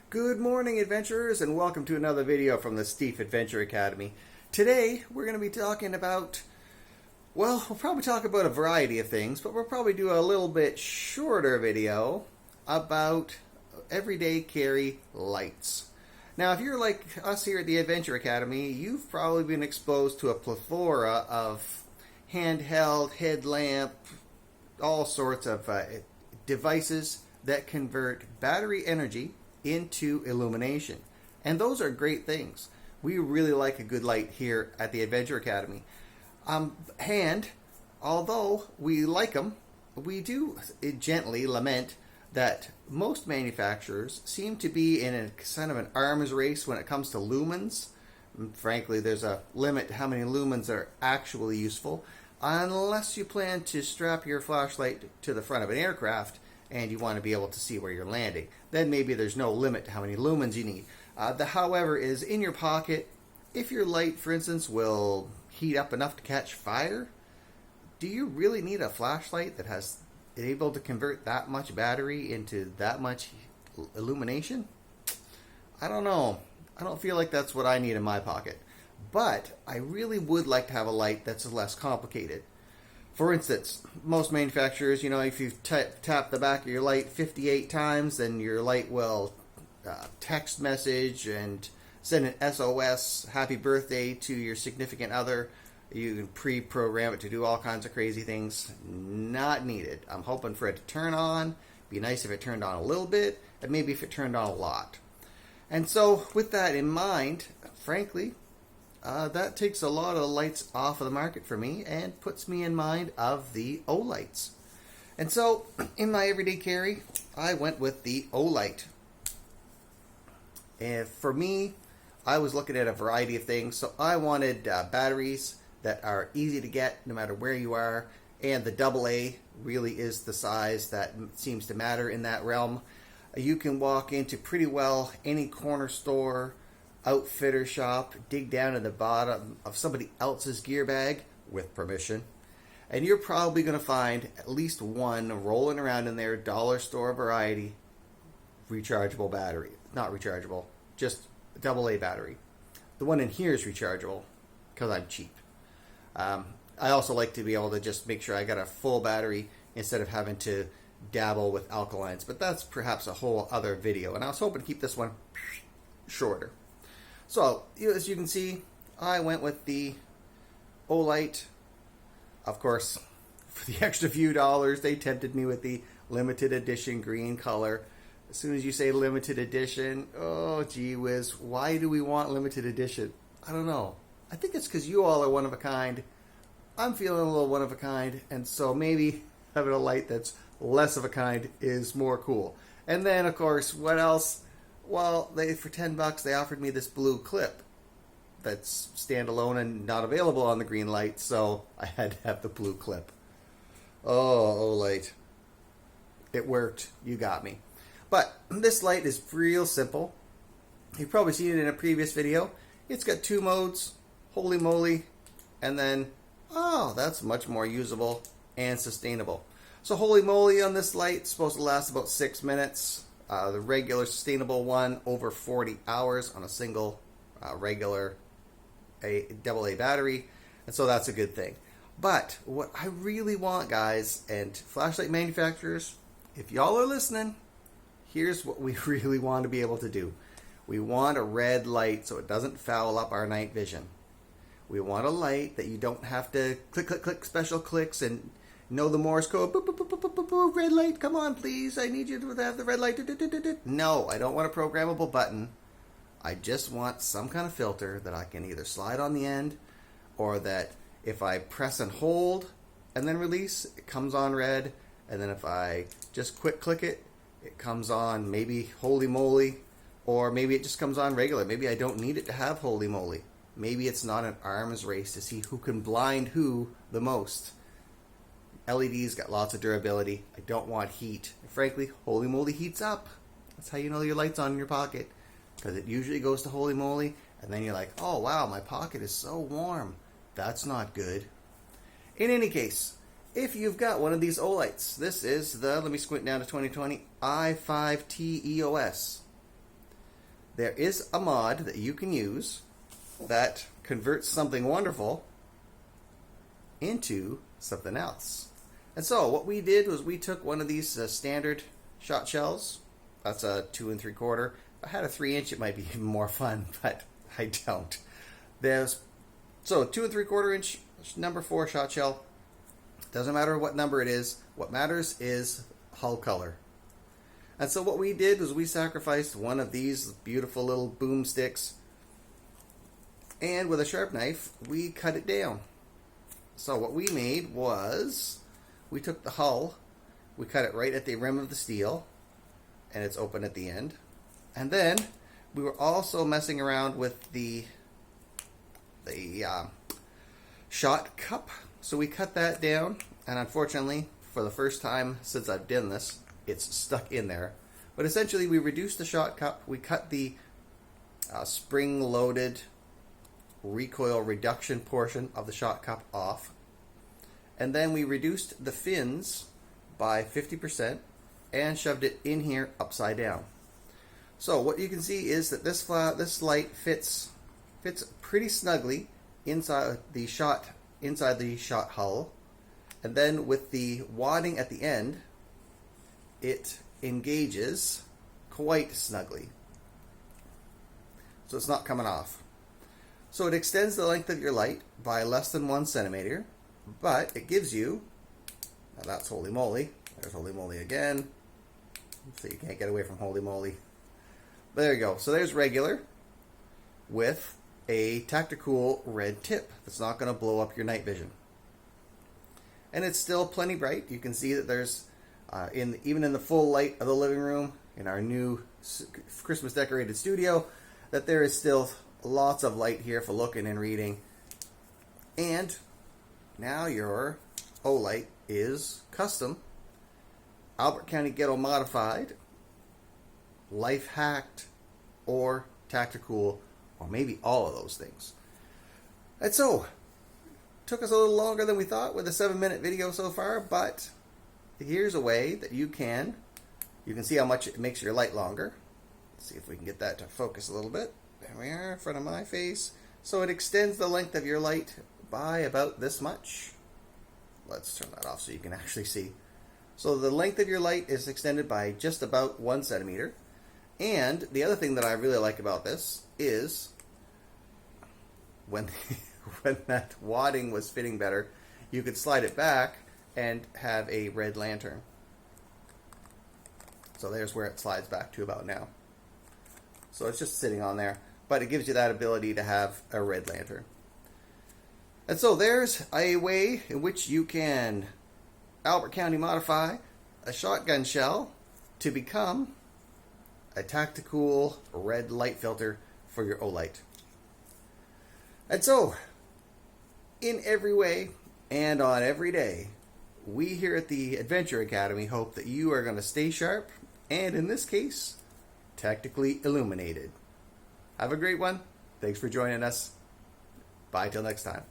Good morning, adventurers, and welcome to another video from the Stief Adventure Academy. Today, we're going to be talking about, well, we'll probably talk about a variety of things, but we'll probably do a little bit shorter video about everyday carry lights. Now, if you're like us here at the Adventure Academy, you've probably been exposed to a plethora of handheld, headlamp, all sorts of devices that convert battery energy into illumination. And those are great things. We really like a good light here at the Adventure Academy. Although we like them, we do gently lament that most manufacturers seem to be in a kind of an arms race when it comes to lumens. Frankly, there's a limit to how many lumens are actually useful, unless you plan to strap your flashlight to the front of an aircraft and you want to be able to see where you're landing. Then maybe there's no limit to how many lumens you need. However, is in your pocket. If your light, for instance, will heat up enough to catch fire, do you really need a flashlight that has able to convert that much battery into that much illumination? I don't know. I don't feel like that's what I need in my pocket. But I really would like to have a light that's less complicated. For instance, most manufacturers, if you tap the back of your light 58 times, then your light will text message and send an SOS, happy birthday, to your significant other. You can pre-program it to do all kinds of crazy things. Not needed. I'm hoping for it to turn on. Be nice if it turned on a little bit, and maybe if it turned on a lot. And so, with that in mind, frankly, that takes a lot of lights off of the market for me and puts me in mind of the oLights. And so, in my everyday carry, I went with the oLight. And for me, I was looking at a variety of things. So I wanted batteries that are easy to get no matter where you are. And the AA really is the size that seems to matter in that realm. You can walk into pretty well any corner store, outfitter shop, dig down in the bottom of somebody else's gear bag, with permission, and you're probably going to find at least one rolling around in there, dollar store variety, rechargeable battery. Not rechargeable, just AA battery. The one in here is rechargeable, because I'm cheap. I also like to be able to just make sure I got a full battery instead of having to dabble with alkalines, but that's perhaps a whole other video, and I was hoping to keep this one shorter. So, as you can see, I went with the oLight. Of course, for the extra few dollars, they tempted me with the limited edition green color. As soon as you say limited edition, oh gee whiz, why do we want limited edition? I don't know. I think it's because you all are one of a kind. I'm feeling a little one of a kind, and so maybe having a light that's less of a kind is more cool. And then, of course, what else? Well, for $10 they offered me this blue clip that's standalone and not available on the green light, so I had to have the blue clip. Oh, oLight. It worked. You got me. But this light is real simple. You've probably seen it in a previous video. It's got two modes, holy moly, and then, oh, that's much more usable and sustainable. So holy moly on this light is supposed to last about 6 minutes. The regular sustainable one over 40 hours on a single regular AA battery, and so that's a good thing. But what I really want, guys, and flashlight manufacturers, if y'all are listening, here's what we really want to be able to do. We want a red light so it doesn't foul up our night vision. We want a light that you don't have to click, click, click, special clicks and know the Morse code. Boop, boop, boop, boop, boop, boop, red light, come on, please. I need you to have the red light. No, I don't want a programmable button. I just want some kind of filter that I can either slide on the end, or that if I press and hold and then release, it comes on red. And then if I just quick click it, it comes on maybe holy moly, or maybe it just comes on regular. Maybe I don't need it to have holy moly. Maybe it's not an arms race to see who can blind who the most. LEDs got lots of durability. I don't want heat. And frankly, holy moly heats up. That's how you know your light's on in your pocket, because it usually goes to holy moly, and then you're like, oh wow, my pocket is so warm. That's not good. In any case, if you've got one of these oLights, this is the, let me squint down to 2020, i5T EOS. there is a mod that you can use that converts something wonderful into something else. And so what we did was we took one of these standard shot shells. That's a 2 3/4. If I had a 3-inch, it might be even more fun, but I don't. So 2 3/4 inch number 4 shot shell. Doesn't matter what number it is. What matters is hull color. And so what we did was we sacrificed one of these beautiful little boomsticks, and with a sharp knife we cut it down. So what we made was we took the hull, we cut it right at the rim of the steel, and it's open at the end. And then we were also messing around with the shot cup. So we cut that down, and unfortunately, for the first time since I've done this, it's stuck in there. But essentially, we reduced the shot cup. We cut the spring-loaded recoil reduction portion of the shot cup off. And then we reduced the fins by 50% and shoved it in here upside down. So what you can see is that this light fits pretty snugly inside the shot hull, and then with the wadding at the end, it engages quite snugly, so it's not coming off. So it extends the length of your light by less than 1 centimeter, but it gives you, now that's holy moly, there's holy moly again, so you can't get away from holy moly. But there you go. So there's regular with a Tacticool red tip that's not going to blow up your night vision. And it's still plenty bright. You can see that there's, even in the full light of the living room, in our new Christmas decorated studio, that there is still lots of light here for looking and reading. And now your oLight is custom, Albert County Ghetto modified, life hacked, or Tacticool, or maybe all of those things. And so, took us a little longer than we thought with a 7-minute video so far, but here's a way that you can see how much it makes your light longer. Let's see if we can get that to focus a little bit. There we are, in front of my face. So it extends the length of your light by about this much. Let's turn that off so you can actually see. So the length of your light is extended by just about 1 centimeter. And the other thing that I really like about this is when that wadding was fitting better, you could slide it back and have a red lantern. So there's where it slides back to about now. So it's just sitting on there, but it gives you that ability to have a red lantern. And so there's a way in which you can Albert County modify a shotgun shell to become a Tacticool red light filter for your oLight. And so, in every way and on every day, we here at the Adventure Academy hope that you are going to stay sharp and, in this case, tactically illuminated. Have a great one. Thanks for joining us. Bye till next time.